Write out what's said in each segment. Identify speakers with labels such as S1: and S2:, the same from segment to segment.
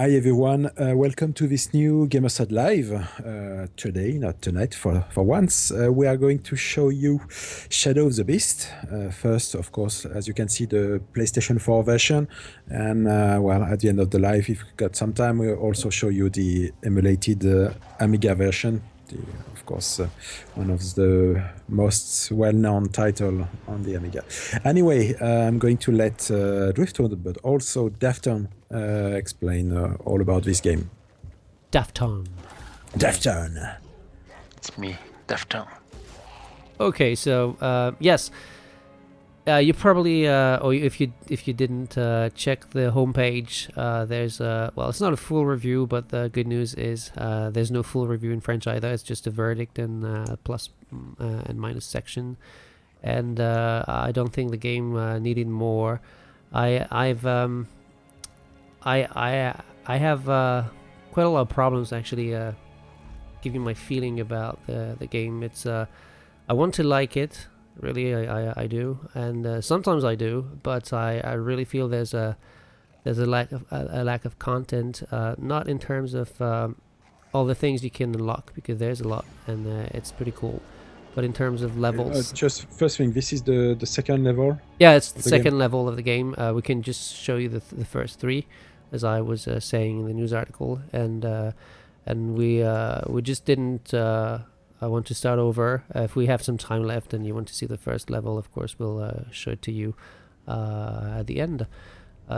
S1: Hi everyone, welcome to this new Gamersyde Live. Today, not tonight, for once, we are going to show you Shadow of the Beast. First, of course, as you can see, the PlayStation 4 version. And well, at the end of the live, if you've got some time, we'll also show you the emulated Amiga version. Of course, one of the most well-known title on the Amiga. Anyway, I'm going to let Driftwood, but also Dafton explain all about this game.
S2: Dafton.
S1: Dafton.
S3: It's me, Dafton.
S2: Okay, so yes, you probably, or if you didn't check the homepage, there's well, it's not a full review, but the good news is there's no full review in French either. It's just a verdict and plus and minus section, and I don't think the game needed more. I have quite a lot of problems actually giving my feeling about the game. It's I want to like it. Really, I do, and sometimes I do, but I really feel there's a lack of content, not in terms of all the things you can unlock, because there's a lot and it's pretty cool, but in terms of levels.
S1: Just first thing, this is the second level.
S2: Yeah, it's the second level of the game. We can just show you the first three, as I was saying in the news article, and we just didn't. I want to start over. If we have some time left and you want to see the first level, of course, we'll show it to you at the end.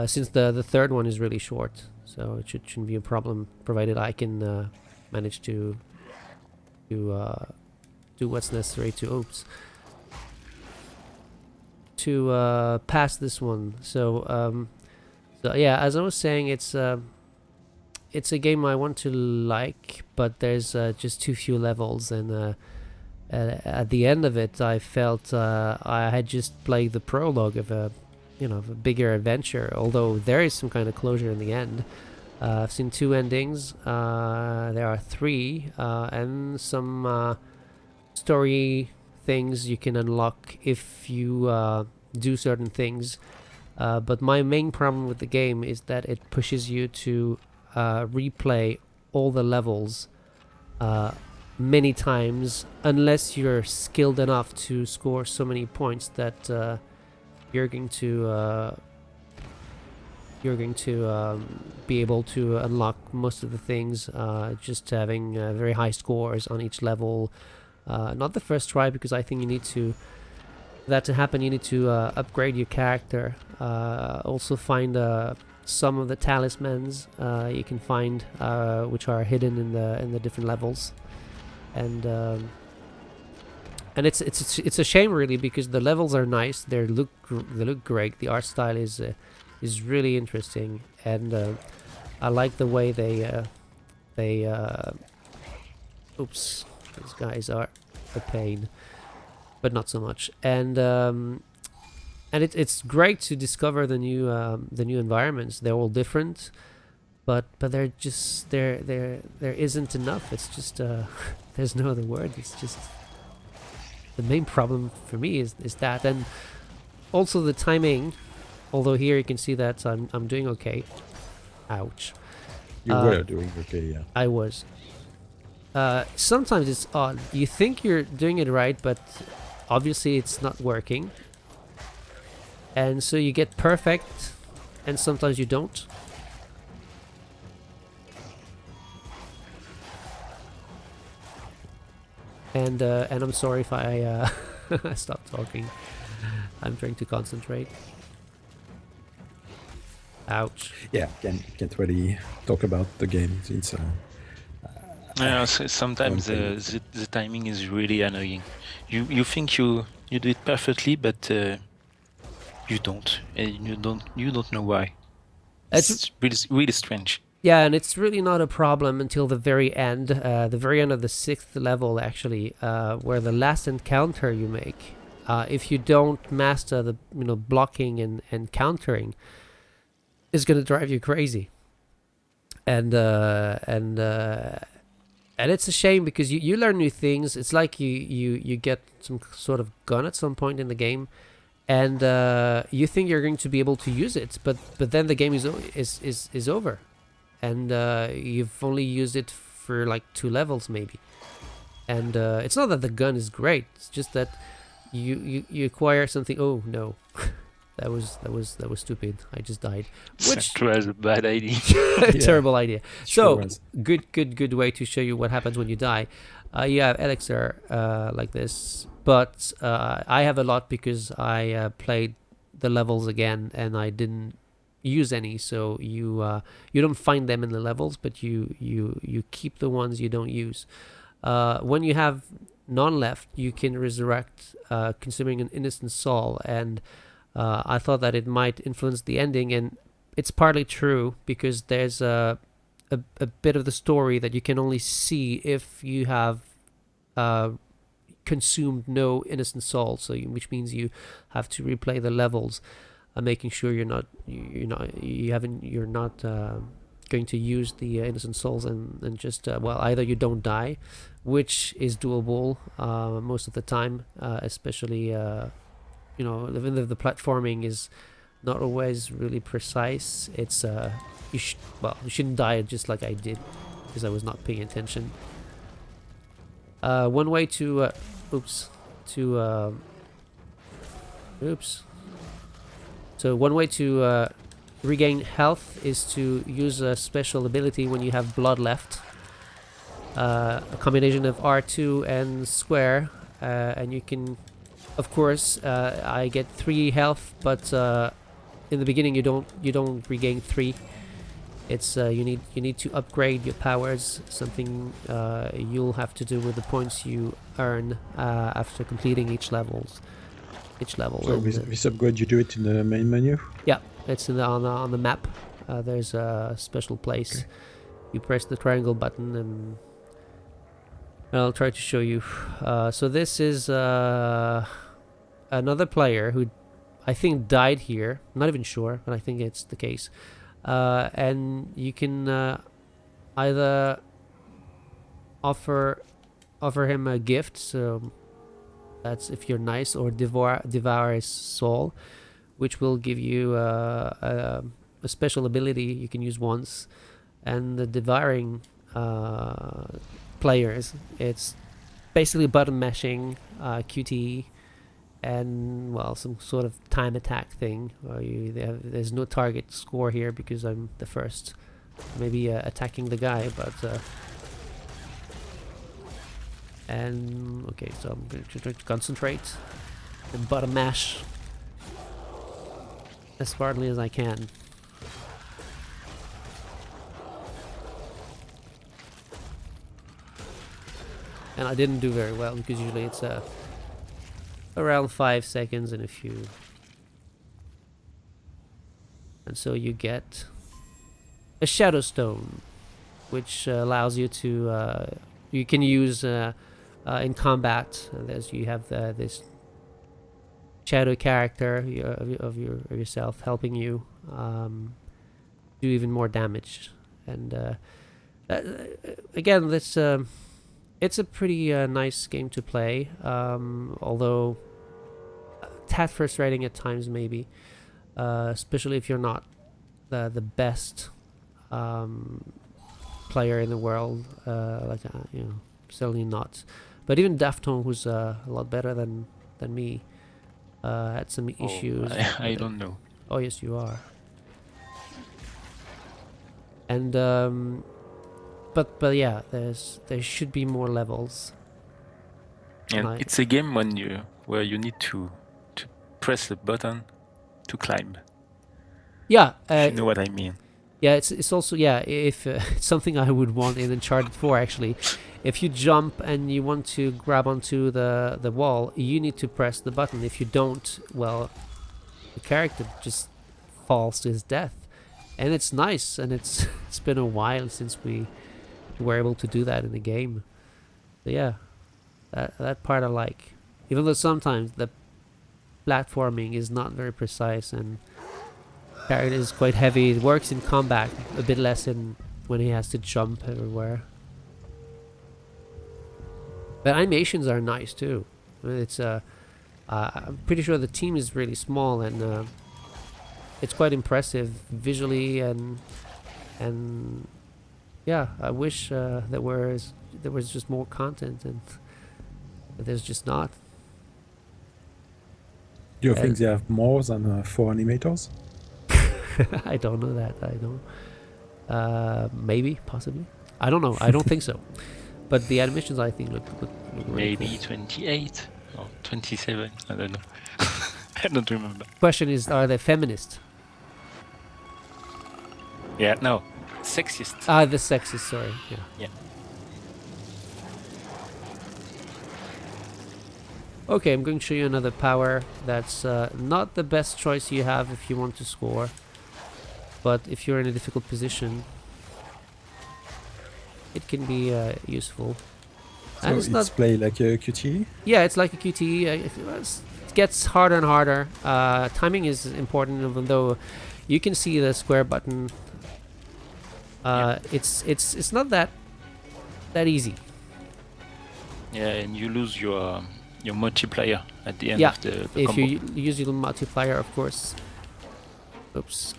S2: Since the third one is really short, so it shouldn't be a problem, provided I can manage to do what's necessary to pass this one. So yeah, as I was saying, it's a game I want to like, but there's just too few levels, and at the end of it, I felt I had just played the prologue of a bigger adventure. Although there is some kind of closure in the end. I've seen 2 endings. There are 3, and some story things you can unlock if you do certain things. But my main problem with the game is that it pushes you to replay all the levels many times, unless you're skilled enough to score so many points that you're going to be able to unlock most of the things, just having very high scores on each level. Not the first try, because I think you need to, for that to happen, you need to upgrade your character. Also find some of the talismans you can find, which are hidden in the different levels, and it's a shame really, because the levels are nice. They look great. The art style is really interesting, and I like the way they oops, these guys are a pain, but not so much. And it's great to discover the new environments. They're all different, but they're just there isn't enough. It's just there's no other word. It's just the main problem for me is that, and also the timing. Although here you can see that I'm doing okay. Ouch.
S1: You were doing okay, yeah.
S2: I was. Sometimes it's odd. You think you're doing it right, but obviously it's not working. And so you get perfect, and sometimes you don't. And I'm sorry if I I stop talking. I'm trying to concentrate. Ouch.
S1: Yeah, can't really talk about the game. It's
S3: Yeah, so sometimes the timing is really annoying. You think you do it perfectly, but you don't, and you don't know why. It's really strange.
S2: Yeah, and it's really not a problem until the very end of the 6th level, actually, where the last encounter you make, if you don't master the blocking and countering, is going to drive you crazy. And it's a shame, because you learn new things. It's like you get some sort of gun at some point in the game, and you think you're going to be able to use it, but then the game is over, and you've only used it for like 2 levels maybe. And it's not that the gun is great, it's just that you acquire something. Oh no. That was stupid. I just died. Which
S3: That was a bad idea.
S2: terrible idea.
S1: Sure
S2: So
S1: was.
S2: good way to show you what happens when you die. You have elixir like this, but I have a lot because I played the levels again and I didn't use any. So you don't find them in the levels, but you keep the ones you don't use. When you have none left, you can resurrect, consuming an innocent soul, and I thought that it might influence the ending, and it's partly true because there's a bit of the story that you can only see if you have consumed no innocent soul. So which means you have to replay the levels, making sure you're not going to use the innocent souls and just well, either you don't die, which is doable most of the time, especially even though the platforming is not always really precise. It's you shouldn't die just like I did because I was not paying attention. One way to So one way to regain health is to use a special ability when you have blood left. A combination of R2 and square, and you can, of course, I get 3 health, but in the beginning you don't regain 3. It's you need to upgrade your powers, something you'll have to do with the points you earn after completing each level.
S1: So with this upgrade, you do it in the main menu?
S2: Yeah, it's on the map. There's a special place. Okay. You press the triangle button and I'll try to show you. So this is another player who I think died here. I'm not even sure, but I think it's the case. And you can either offer him a gift, so that's if you're nice, or devour his soul, which will give you a special ability you can use once. And the devouring players, it's basically button mashing, QTE, and well, some sort of time attack thing. There's no target score here because I'm the first, maybe attacking the guy, but and okay, so I'm going to try to concentrate and button mash as smartly as I can. And I didn't do very well because usually it's around 5 seconds and a few. And so you get a shadow stone, which allows you to you can use in combat. You have this shadow character of yourself helping you do even more damage. And again, this it's a pretty nice game to play, although tad frustrating at times maybe, especially if you're not the best player in the world, certainly not. But even Dafton, who's a lot better than me, had some issues.
S3: I don't know.
S2: Oh yes, you are. And but yeah, there should be more levels.
S3: And it's a game where you need to press the button to climb.
S2: Yeah,
S3: you know what I mean.
S2: Yeah, it's also, yeah, if it's something I would want in Uncharted 4 actually. If you jump and you want to grab onto the wall, you need to press the button. If you don't, well, the character just falls to his death. And it's nice, and it's been a while since we were able to do that in the game. But yeah, that part I like. Even though sometimes the platforming is not very precise and character is quite heavy. It works in combat, a bit less in when he has to jump everywhere. But animations are nice too. I mean, it's I'm pretty sure the team is really small, and it's quite impressive visually, and and yeah, I wish there was just more content, and there's just not.
S1: Do you think they have more than 4 animators?
S2: I don't know that. I don't. Maybe, possibly. I don't know. I don't think so. But the animations, I think, look really
S3: Maybe
S2: cool.
S3: 28 or 27. I don't know. I don't remember.
S2: Question is, are they feminist?
S3: Yeah, no, sexist.
S2: Ah, the sexist. Sorry. Yeah.
S3: Yeah.
S2: Okay, I'm going to show you another power that's not the best choice you have if you want to score, but if you're in a difficult position, it can be useful.
S1: So
S2: And
S1: it's
S2: it's not.
S1: play like a QTE?
S2: Yeah, it's like a QTE. It gets harder and harder. Timing is important, even though you can see the square button. It's not that easy.
S3: Yeah, and you lose your multiplier at the end
S2: Yeah,
S3: of the
S2: if
S3: combo.
S2: you use your multiplier, of course. Oops.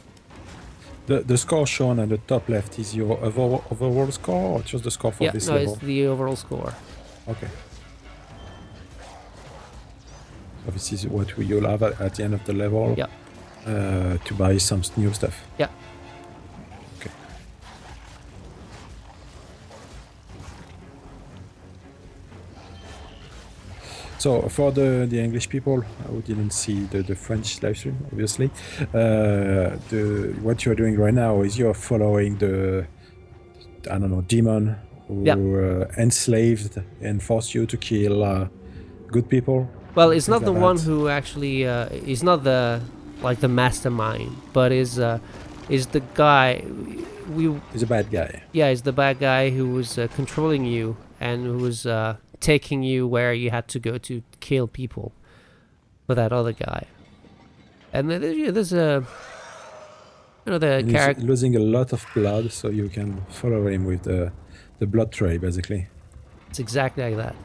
S1: The score shown at the top left is your overall score, or just the score for
S2: Yeah,
S1: this
S2: no,
S1: level?
S2: it's the overall score.
S1: Okay. So this is what you'll have at the end of the level.
S2: Yeah.
S1: To buy some new stuff.
S2: Yeah.
S1: Okay. So for the English people who didn't see the French live stream, obviously, what you're doing right now is you're following the, I don't know, demon who enslaved and forced you to kill good people.
S2: Well, it's not
S1: Things
S2: the
S1: like
S2: one
S1: that.
S2: who actually is not the mastermind, but is the guy.
S1: He's a bad guy.
S2: Yeah, is the bad guy who was controlling you and who was taking you where you had to go to kill people for that other guy. And then there's a, the
S1: And he's
S2: character.
S1: losing a lot of blood, so you can follow him with the blood tray, basically.
S2: It's exactly like that.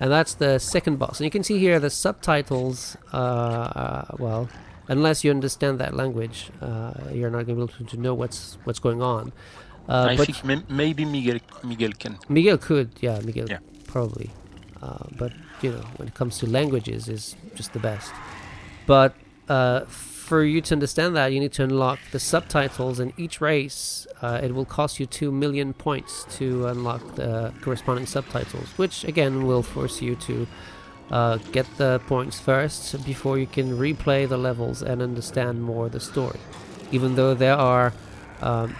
S2: And that's the second boss. And you can see here the subtitles. Well, unless you understand that language, you're not going to be able to know what's going on.
S3: I
S2: but
S3: think maybe Miguel can.
S2: Miguel could, yeah, Miguel
S3: Yeah.
S2: probably. But when it comes to languages, is just the best. But for you to understand that, you need to unlock the subtitles, and each race, it will cost you 2 million points to unlock the corresponding subtitles, which again will force you to get the points first before you can replay the levels and understand more the story. Even though there are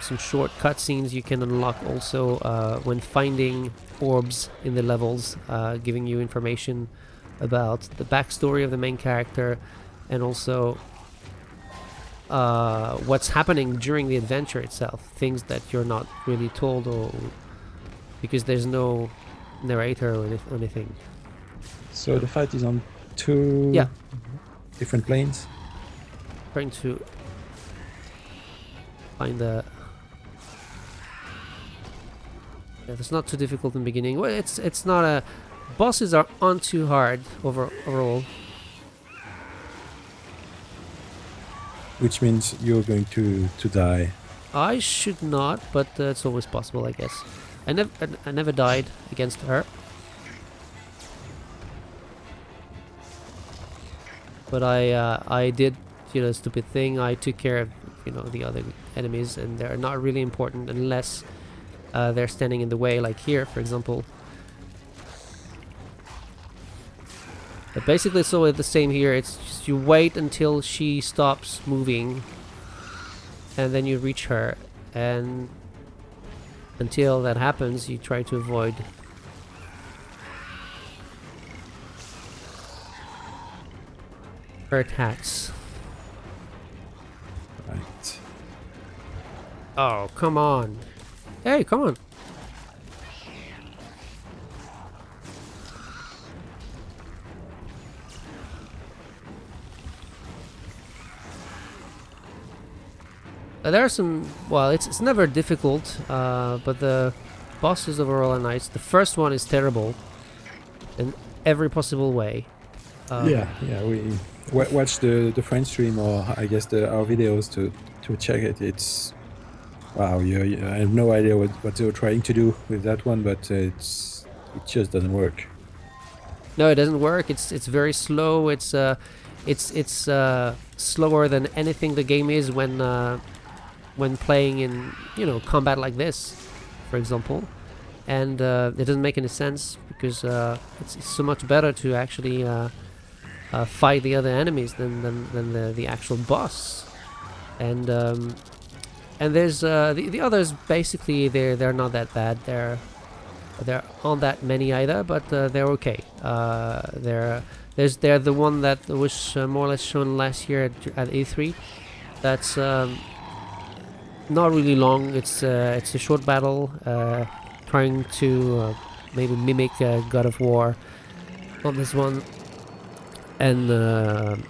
S2: some short cutscenes you can unlock also when finding orbs in the levels, giving you information about the backstory of the main character, and also what's happening during the adventure itself, things that you're not really told, or because there's no narrator or anything.
S1: So the fight is on 2 different planes.
S2: Trying to find the... Yeah, it's not too difficult in the beginning. Well, it's not a... Bosses aren't too hard overall.
S1: Which means you're going to die.
S2: I should not, but it's always possible, I guess. I never died against her. But I did, a stupid thing. I took care of, the other enemies, and they're not really important unless they're standing in the way, like here, for example. But basically it's always the same here. It's just you wait until she stops moving, and then you reach her, and until that happens you try to avoid her attacks.
S1: Right.
S2: Oh, come on. Hey, come on. There are some... Well, it's never difficult, but the bosses overall are nice. The first one is terrible in every possible way.
S1: Yeah, we watch the French stream, or I guess our videos to check it. It's Wow, I have no idea what they were trying to do with that one, but it just doesn't work.
S2: No, it doesn't work. It's very slow. It's slower than anything the game is when playing in combat like this, for example. And it doesn't make any sense because it's so much better to actually fight the other enemies than the actual boss. And there's the others. Basically, they're not that bad. There aren't that many either, but they're okay. They're the one that was more or less shown last year at E3. That's not really long. It's a short battle, trying to maybe mimic God of War on this one, and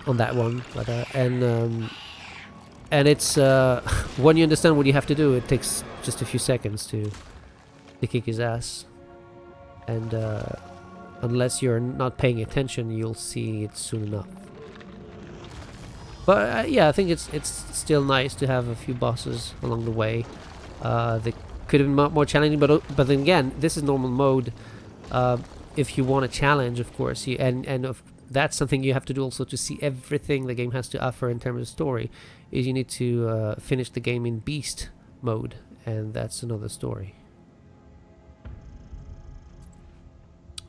S2: on that one, but and it's when you understand what you have to do, it takes just a few seconds to kick his ass, and unless you're not paying attention, you'll see it soon enough. But yeah, I think it's still nice to have a few bosses along the way. They could have been more challenging, but then again, this is normal mode. If you want a challenge, of course, that's something you have to do also to see everything the game has to offer in terms of story. Is you need to finish the game in beast mode, and that's another story.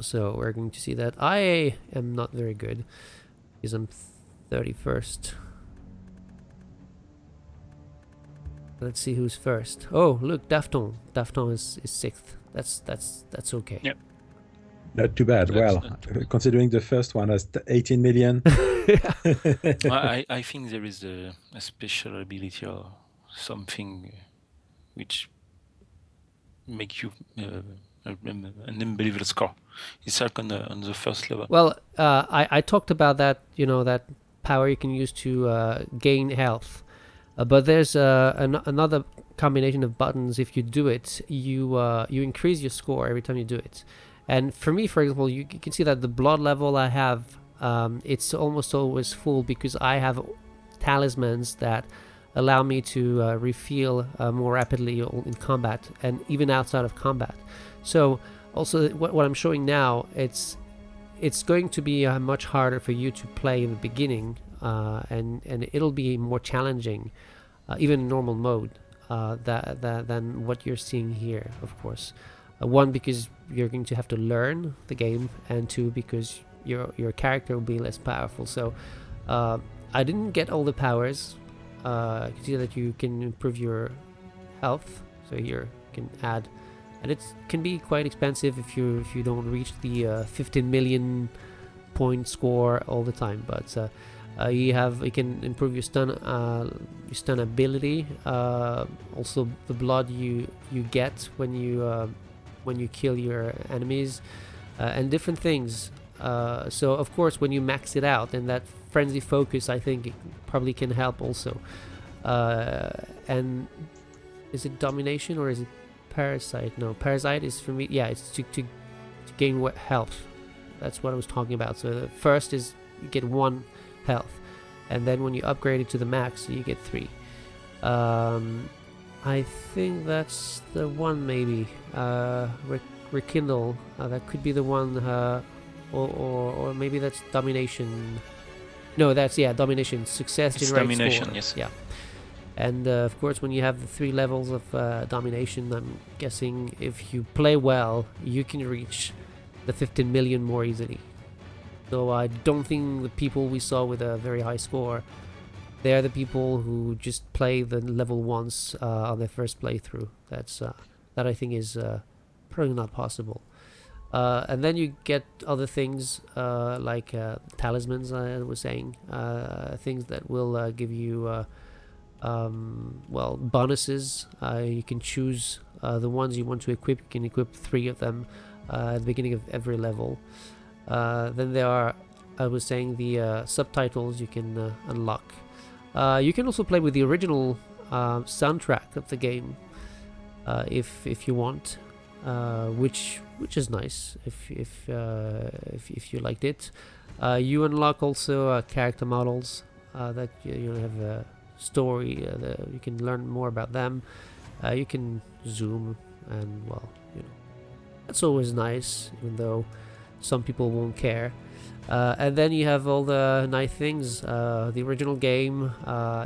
S2: So we're going to see that. I am not very good because I'm 31st. Let's see who's first. Oh, look, Dafton. Dafton is 6th. That's okay.
S3: Yep.
S1: Not too bad. Well, considering the first one has 18 million.
S3: I think there is a special ability or something which make you an unbelievable score. It's like on the first level.
S2: Well, I talked about that, that power you can use to gain health. But there's another combination of buttons. If you do it, you increase your score every time you do it. And for me, for example, you can see that the blood level I have, it's almost always full because I have talismans that allow me to refill more rapidly in combat and even outside of combat. So also what I'm showing now, it's going to be much harder for you to play in the beginning, and it'll be more challenging, even in normal mode, than what you're seeing here, of course. One, because you're going to have to learn the game, and two, because your character will be less powerful. So I didn't get all the powers. You can see that you can improve your health, so here you can add, and it can be quite expensive if you don't reach the 15 million point score all the time. But you can improve your stun ability, also the blood you get when you kill your enemies, and different things. So of course, when you max it out, and that frenzy focus, I think it probably can help also. And is it domination or is it parasite? No, parasite is for me. Yeah, it's to gain health. That's what I was talking about. So the first is you get 1 health, and then when you upgrade it to the max, you get 3. I think that's the one, maybe. Rekindle. That could be the one, or maybe that's domination. No, that's domination. Success generates
S3: domination,
S2: score.
S3: yes.
S2: Yeah. And of course, when you have the 3 levels of domination, I'm guessing if you play well, you can reach the 15 million more easily. So I don't think the people we saw with a very high score, they're the people who just play the level once on their first playthrough. That I think is probably not possible. And then you get other things like talismans, I was saying, things that will give you bonuses. You can choose the ones you want to equip. You can equip 3 of them at the beginning of every level. Then there are, I was saying, the subtitles you can unlock. You can also play with the original soundtrack of the game if you want, which is nice if you liked it. You unlock also character models that you have a story. You can learn more about them, You can zoom, and well, you know, that's always nice, even though some people won't care. And then you have all the nice things. The original game,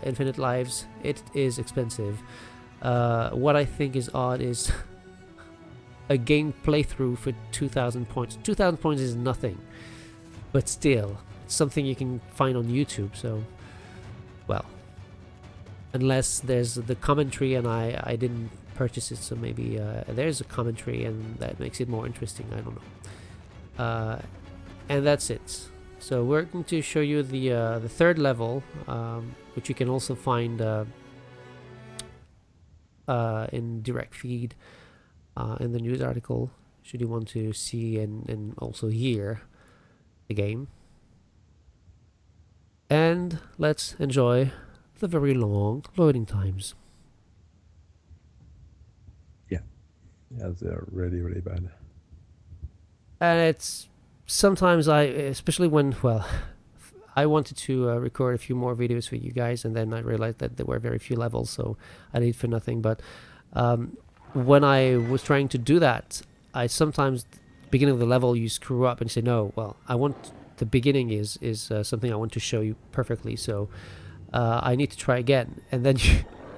S2: infinite lives. It is expensive. What I think is odd is a game playthrough for 2,000 points. 2,000 points is nothing, but still, it's something you can find on YouTube. So, well, unless there's the commentary, and I didn't purchase it, so maybe there's a commentary, and that makes it more interesting. I don't know. And that's it. So we're going to show you the third level, which you can also find in direct feed in the news article, should you want to see and also hear the game. And let's enjoy the very long loading times.
S1: Yeah, they're really, really bad.
S2: And it's sometimes especially when, well, I wanted to record a few more videos for you guys, and then I realized that there were very few levels, so I did for nothing. But when I was trying to do that, I sometimes, beginning of the level, you screw up and you say, no, well, I want, the beginning is something I want to show you perfectly, so I need to try again. And then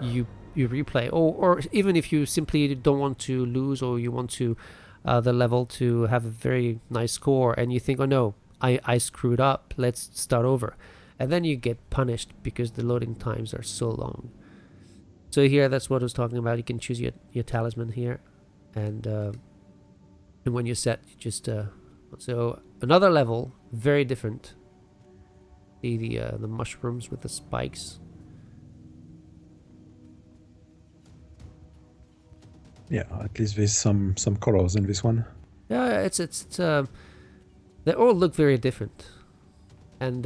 S2: you replay, or even if you simply don't want to lose, or you want to the level to have a very nice score, and you think, oh no, I screwed up, let's start over, and then you get punished because the loading times are so long. So here, that's what I was talking about. You can choose your talisman here, and when you're set, you just so another level, very different. See the mushrooms with the spikes.
S1: Yeah, at least there's some colors in this one.
S2: Yeah, it's they all look very different, and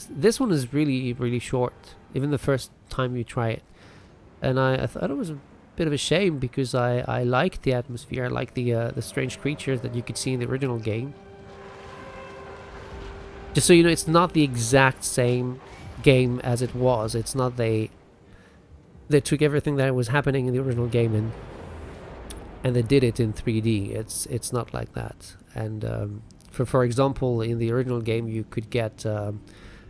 S2: this one is really, really short, even the first time you try it. And I thought it was a bit of a shame, because I liked the atmosphere, I liked the strange creatures that you could see in the original game. Just so you know, it's not the exact same game as it was. It's not they took everything that was happening in the original game and they did it in 3D. It's not like that. And for example, in the original game, you could get a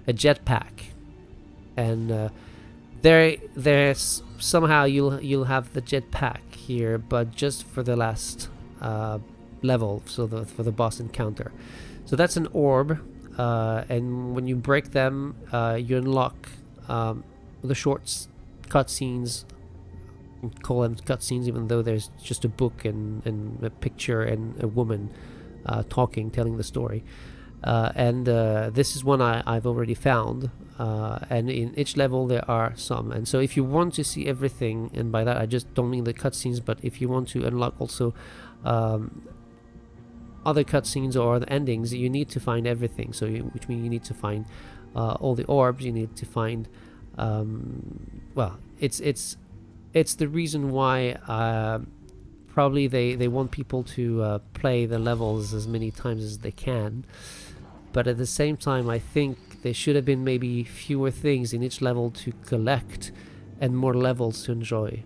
S2: jetpack, and there's somehow you'll have the jetpack here, but just for the last level, so for the boss encounter. So that's an orb, and when you break them, you unlock the short cutscenes. Call them cutscenes, even though there's just a book and a picture and a woman talking, telling the story. And this is one I've already found, and in each level there are some. And so if you want to see everything, and by that I just don't mean the cutscenes, but if you want to unlock also other cutscenes or the endings, you need to find everything. So which means you need to find all the orbs. You need to find well, it's the reason why probably they want people to play the levels as many times as they can. But at the same time, I think there should have been maybe fewer things in each level to collect and more levels to enjoy.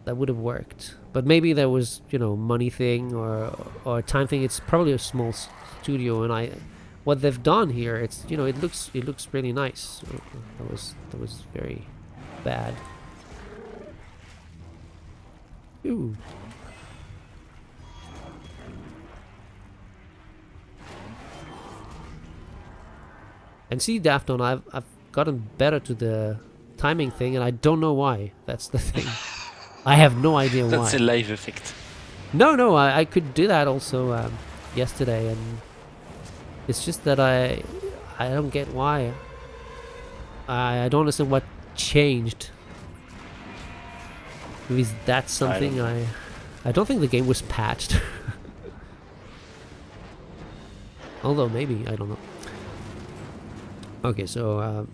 S2: That would have worked. But maybe there was, you know, money thing or a time thing. It's probably a small studio, and what they've done here, it's, you know, it looks really nice. So that was very bad. Ooh. And see, Daphne, I've gotten better to the timing thing, and I don't know why. That's the thing. I have no idea why.
S3: That's a live effect.
S2: No, I could do that also yesterday, and it's just that I don't get why. I don't understand what changed. Is that something I don't think the game was patched. Although maybe, I don't know. Okay, so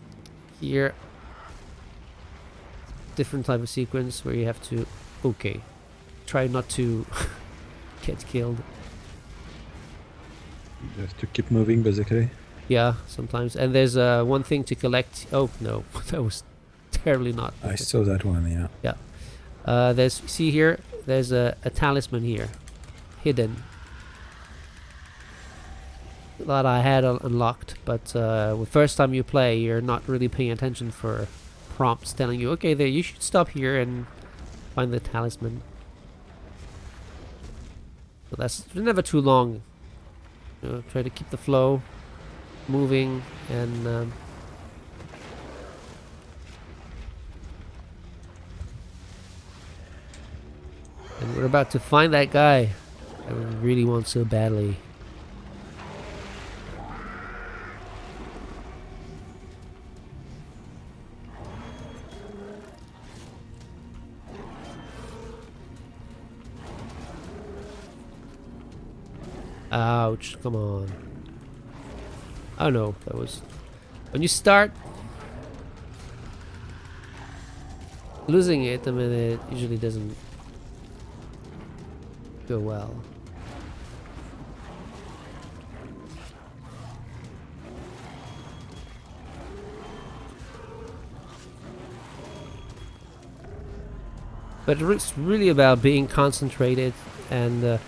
S2: here, different type of sequence where you have to, okay, try not to get killed.
S1: You have to keep moving, basically.
S2: Yeah, sometimes. And there's one thing to collect. Oh no, that was terribly not.
S1: I saw that one, yeah.
S2: Yeah. See here, there's a talisman here, hidden, that I had unlocked, but the first time you play, you're not really paying attention for prompts telling you, okay, there, you should stop here and find the talisman. So that's never too long. You know, try to keep the flow moving, and we're about to find that guy I really want so badly. Ouch, come on. Oh no, that was... When you start losing it, I mean, it usually doesn't go well. But it's really about being concentrated, and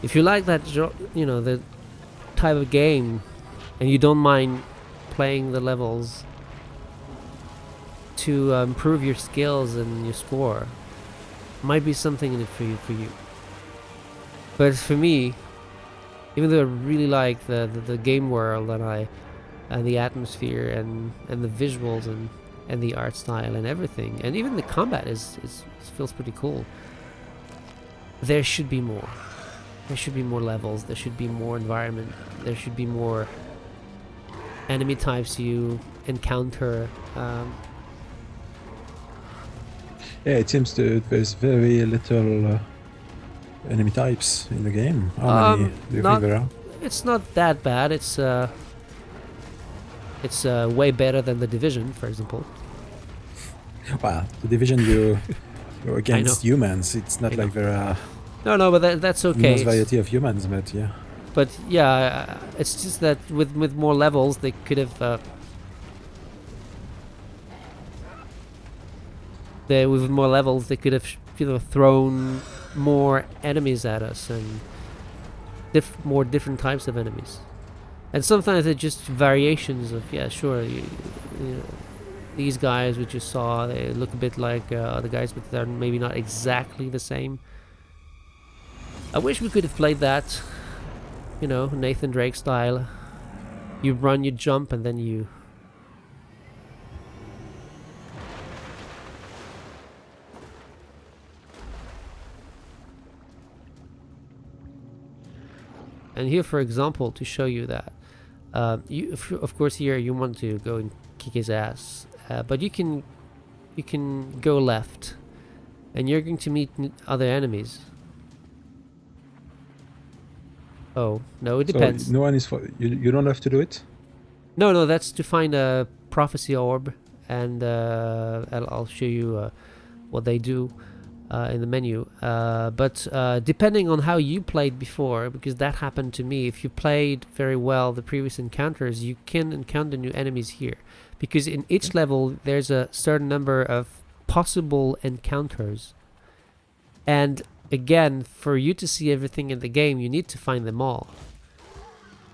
S2: if you like that, you know, the type of game, and you don't mind playing the levels to improve your skills and your score, might be something in it for you. But for me, even though I really like the game world and the atmosphere and the visuals and the art style and everything, and even the combat feels pretty cool, there should be more. There should be more levels, there should be more environment, there should be more enemy types you encounter.
S1: Yeah, it seems that there's very little enemy types in the game. How many do you think there are?
S2: It's not that bad. It's way better than The Division, for example.
S1: Well, the Division you're against humans. It's not like there are
S2: no, but that's okay.
S1: Immense variety of humans, but yeah.
S2: But yeah, it's just that with more levels, they could have. With more levels, they could have, you know, thrown more enemies at us and more different types of enemies. And sometimes they're just variations of, yeah, sure, you know, these guys we just saw, they look a bit like other guys, but they're maybe not exactly the same. I wish we could have played that, you know, Nathan Drake style. You run, you jump, and then you... And here, for example, to show you that, of course, here you want to go and kick his ass, but you can go left, and you're going to meet other enemies. Oh no, it depends.
S1: So no one is for you. You don't have to do it.
S2: No, that's to find a prophecy orb, and I'll show you what they do in the menu. But depending on how you played before, because that happened to me, if you played very well the previous encounters, you can encounter new enemies here. Because in each level, there's a certain number of possible encounters. And again, for you to see everything in the game, you need to find them all.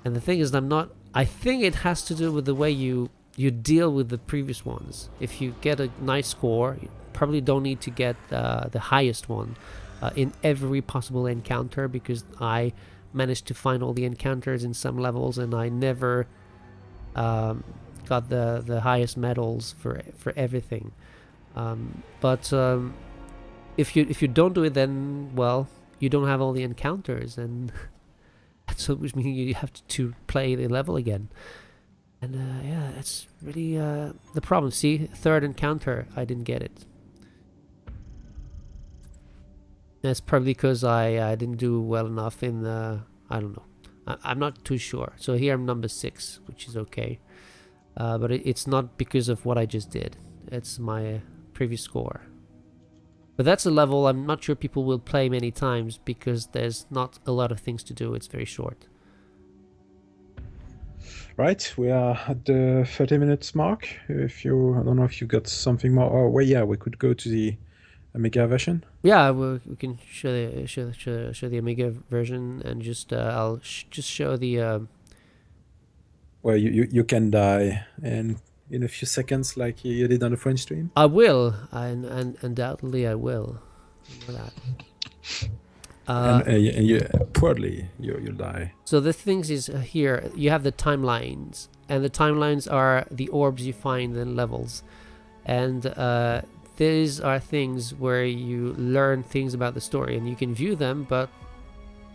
S2: And the thing is, I think it has to do with the way you deal with the previous ones. If you get a nice score, you probably don't need to get the highest one in every possible encounter, because I managed to find all the encounters in some levels, and I never got the highest medals for everything. But if you don't do it, then, well, you don't have all the encounters, and that's which means you have to play the level again. And yeah, that's really the problem. See, third encounter, I didn't get it. That's probably because I didn't do well enough in the... I don't know. I'm not too sure. So here I'm number 6, which is okay. But it's not because of what I just did. It's my previous score. But that's a level I'm not sure people will play many times, because there's not a lot of things to do. It's very short.
S1: Right, we are at the 30 minutes mark. If you, I don't know if you got something more. Oh, well, yeah, we could go to the Amiga version.
S2: Yeah, we can show the Amiga version, and just I'll just show the.
S1: Well, you can die in a few seconds, like you did on the French stream.
S2: I will, and undoubtedly I will. You know that.
S1: And proudly you'll die.
S2: So the things is here you have the timelines, and the timelines are the orbs you find in levels, and these are things where you learn things about the story, and you can view them, but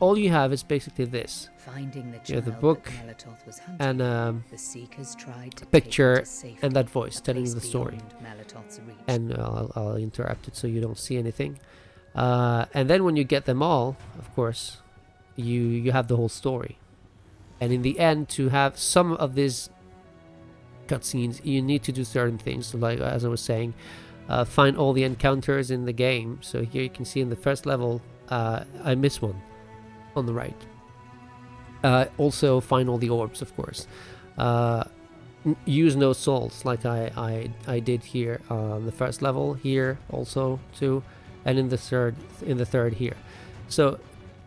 S2: all you have is basically this.
S4: Finding the
S2: You have the
S4: child
S2: book
S4: that Melitoth was hunting,
S2: and
S4: the seekers tried to
S2: picture
S4: take him to safety,
S2: and that voice
S4: a
S2: telling
S4: place
S2: the story.
S4: beyond Melitoth's reach.
S2: And I'll interrupt it so you don't see anything. And then when you get them all, of course, you have the whole story. And in the end, to have some of these cutscenes, you need to do certain things. So like as I was saying, find all the encounters in the game. So here you can see in the first level, I miss one on the right. Also find all the orbs, of course. Use no souls like I did here on the first level, here also too, and in the third here. So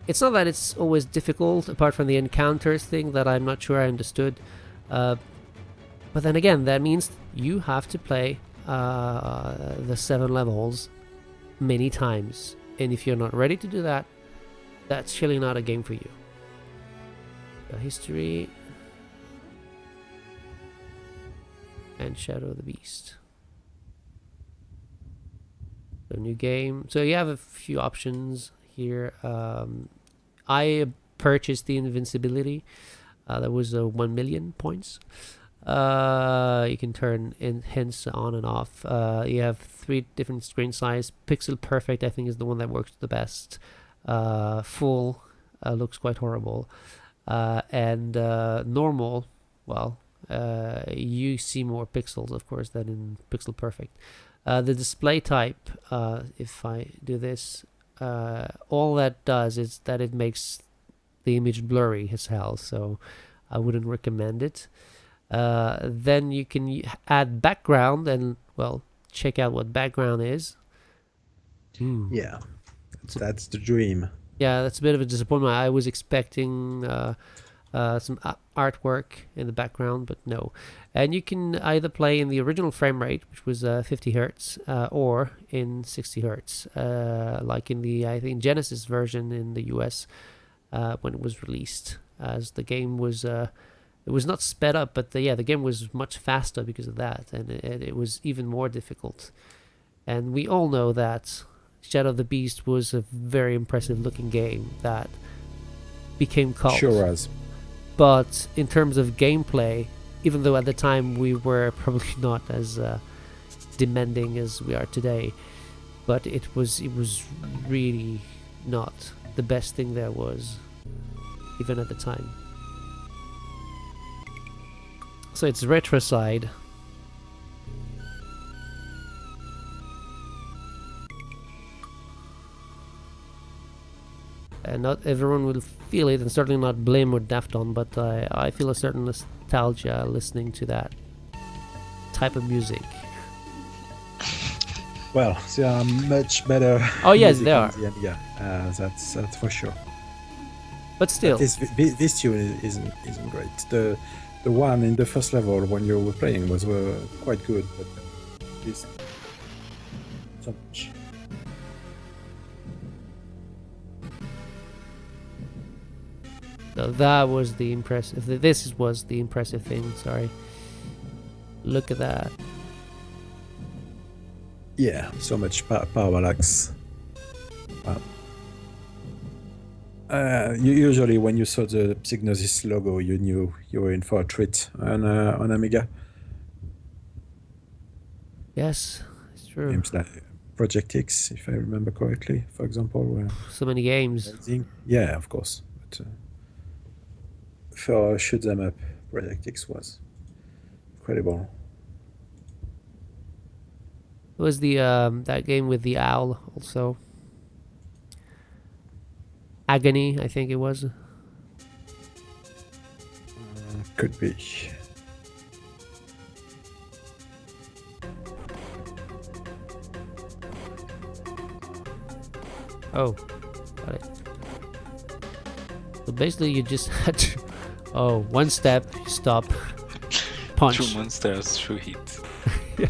S2: it's not that it's always difficult, apart from the encounters thing that I'm not sure I understood. But then again, that means you have to play the 7 levels many times, and if you're not ready to do that, that's surely not a game for you. History and Shadow of the Beast. So new game. So you have a few options here. I purchased the invincibility. That was 1 million points. You can turn hints on and off. You have 3 different screen size. Pixel perfect, I think, is the one that works the best. Full looks quite horrible. And normal, well, you see more pixels, of course, than in pixel perfect. The display type, if I do this, all that does is that it makes the image blurry as hell, so I wouldn't recommend it. Then you can add background, and well, check out what background is.
S1: Yeah, that's the dream.
S2: Yeah, that's a bit of a disappointment. I was expecting some artwork in the background, but no. And you can either play in the original frame rate, which was 50 hertz, or in 60 hertz, like in the, I think, Genesis version in the US when it was released. As the game was, it was not sped up, but the game was much faster because of that, and it was even more difficult. And we all know that Shadow of the Beast was a very impressive looking game that became cult.
S1: Sure was.
S2: But in terms of gameplay, even though at the time we were probably not as demanding as we are today, but it was really not the best thing there was, even at the time. So it's Retroside. And not everyone will feel it, and certainly not Blim or Dafton, but I feel a certain nostalgia listening to that type of music.
S1: Well, there are much better.
S2: Oh yes, they are.
S1: Yeah, that's for sure.
S2: But still,
S1: this tune isn't great. The one in the first level when you were playing was quite good, but this so much.
S2: So that was the impressive. This was the impressive thing. Sorry. Look at that.
S1: Yeah, so much parallax. Usually, when you saw the Psygnosis logo, you knew you were in for a treat on Amiga.
S2: Yes, it's true.
S1: Games like Project X, if I remember correctly, for example, were
S2: So many games.
S1: amazing. Yeah, of course. But for shoot 'em up, Project X was incredible.
S2: It was the that game with the owl also. Agony, I think it was.
S1: Could be.
S2: Oh, got it. So basically, you just had to. Oh, one step, stop, punch.
S3: 2 monsters, 2 hits.
S2: Yeah.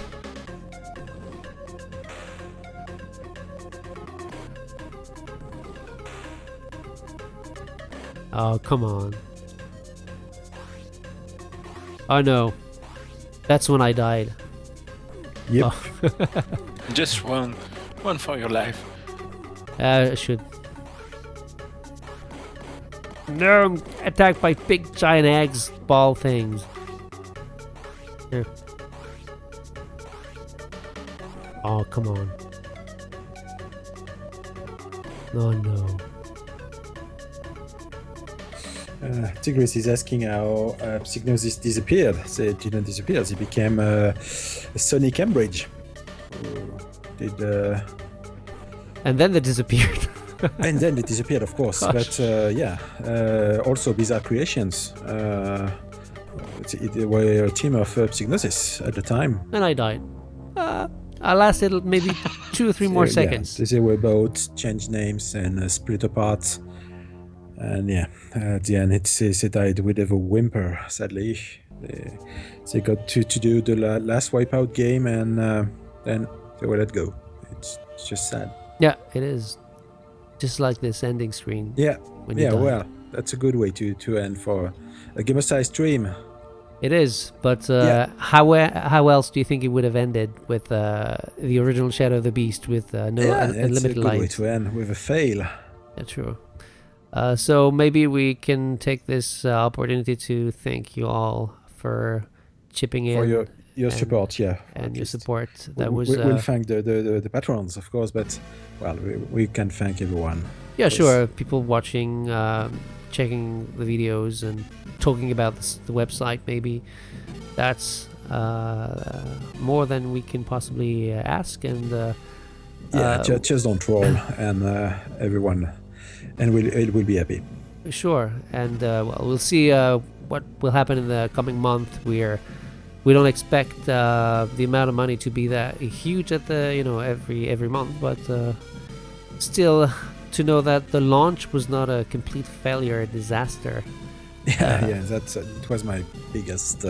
S2: Oh, come on. Oh no. That's when I died.
S1: Yep.
S2: Oh.
S3: Just one for your life.
S2: I should. No, I'm attacked by big giant eggs, ball things. Here. Oh, come on. Oh no.
S1: Tigris is asking how Psygnosis disappeared. They didn't disappear. They became Sony Cambridge. Did
S2: And then they disappeared.
S1: and then they disappeared, of course.
S2: Gosh.
S1: But yeah, also Bizarre Creations. They were a team of Psygnosis at the time.
S2: And I died. I lasted maybe 2 or 3 more seconds.
S1: They were both changed names and split apart. And yeah, at the end, they died with a whimper, sadly. They got to do the last Wipeout game, and then they were let go. It's just sad.
S2: Yeah, it is. Just like this ending screen.
S1: Yeah,
S2: when you
S1: yeah.
S2: die.
S1: Well, that's a good way to end for a Gamersyde stream.
S2: It is, but
S1: Yeah.
S2: how else do you think it would have ended with the original Shadow of the Beast with no
S1: It's a
S2: unlimited
S1: good way
S2: lives?
S1: to end with a fail.
S2: Yeah, true. So maybe we can take this opportunity to thank you all for chipping in
S1: For your
S2: and-
S1: support, yeah.
S2: and
S1: at
S2: your
S1: least.
S2: support. That was
S1: We'll thank the patrons, of course, but well, we can thank everyone.
S2: yeah,
S1: Yes.
S2: sure. People watching, checking the videos, and talking about the website. Maybe that's more than we can possibly ask. And
S1: Just don't troll, and everyone, and it will be happy.
S2: sure. And well, we'll see what will happen in the coming month. We don't expect the amount of money to be that huge at the every month, but still to know that the launch was not a complete failure, a disaster.
S1: Yeah, that's it was my biggest.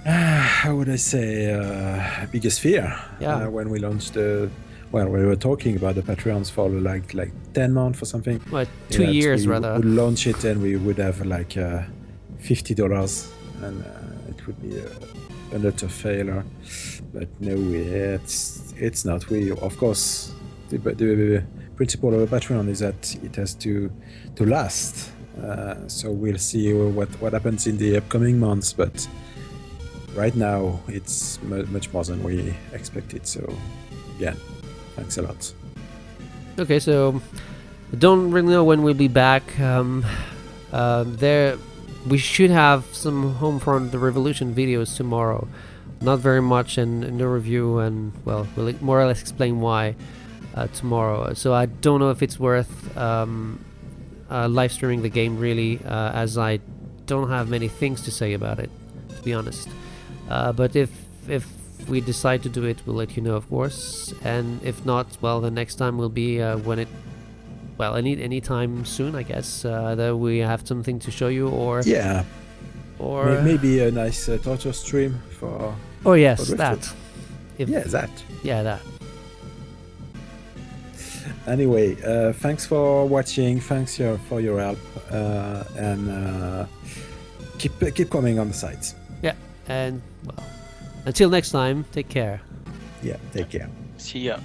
S1: How would I say? Biggest fear.
S2: Yeah.
S1: When we launched we were talking about the Patreons for like 10 months or something.
S2: What, 2 years
S1: we
S2: rather?
S1: would launch it and we would have like $50, and it would be a utter failure. But no, it's not. We, of course, the principle of a Patreon is that it has to last. So we'll see what happens in the upcoming months, but right now it's much more than we expected. So again, thanks a lot.
S2: Okay, so I don't really know when we'll be back. There, we should have some Homefront the Revolution videos tomorrow. Not very much, and no review, and well, we'll more or less explain why tomorrow. So I don't know if it's worth live streaming the game really, as I don't have many things to say about it, to be honest. But if we decide to do it, we'll let you know, of course. And if not, well, the next time will be when it. Well, any time soon, I guess. That we have something to show you, or
S1: Yeah,
S2: or
S1: maybe a nice torture stream for.
S2: oh yes,
S1: for
S2: that.
S1: Driftwood.
S2: If,
S1: Yeah, that.
S2: yeah, that.
S1: Anyway, thanks for watching. Thanks for your help, and keep coming on the sites.
S2: Yeah, and well, until next time, take care.
S1: Yeah, take care.
S3: See ya.